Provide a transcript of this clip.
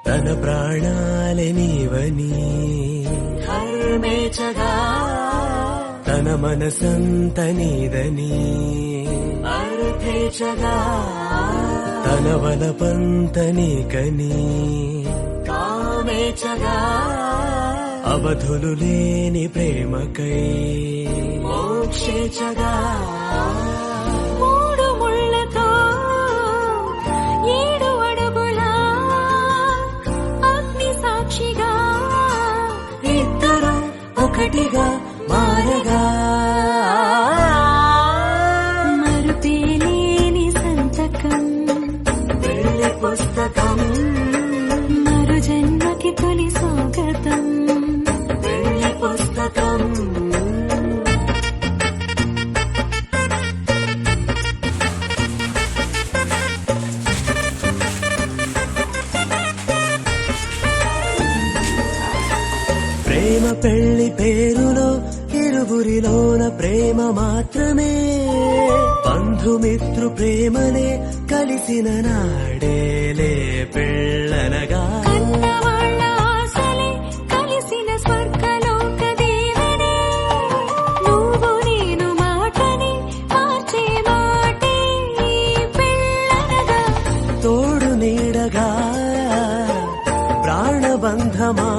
తన ప్రాణాలే నీవని హర్మేచగా తన మనసంత నీదని అర్థేచగా తన వలపంత నీకని కామేచగా అవధులు లేని ప్రేమకై మోక్షేచగా మూడు ముళ్ళతో 7 అడుగుల అగ్ని సాక్షిగా ఇద్దరు ఒకటిగా మారగా మరుపేలేని సంతకం పెళ్లి పుస్తకం మరు జన్మకి తొలి స్వాగతం పెళ్లి పుస్తకం ప్రేమ పెళ్లి పేరులో ఇరువురిలోన ప్రేమ మాత్రమే బంధుమిత్రు ప్రేమనే కలిసిన నాడేలే పెళ్ళనగా కన్నవాళ్ళ ఆశలే కలిసిన స్వర్గలోక దేవనే నువ్వు నేను మాటని మార్చే మాటే పెళ్ళనగా తోడు నీడగా ప్రాణబంధమా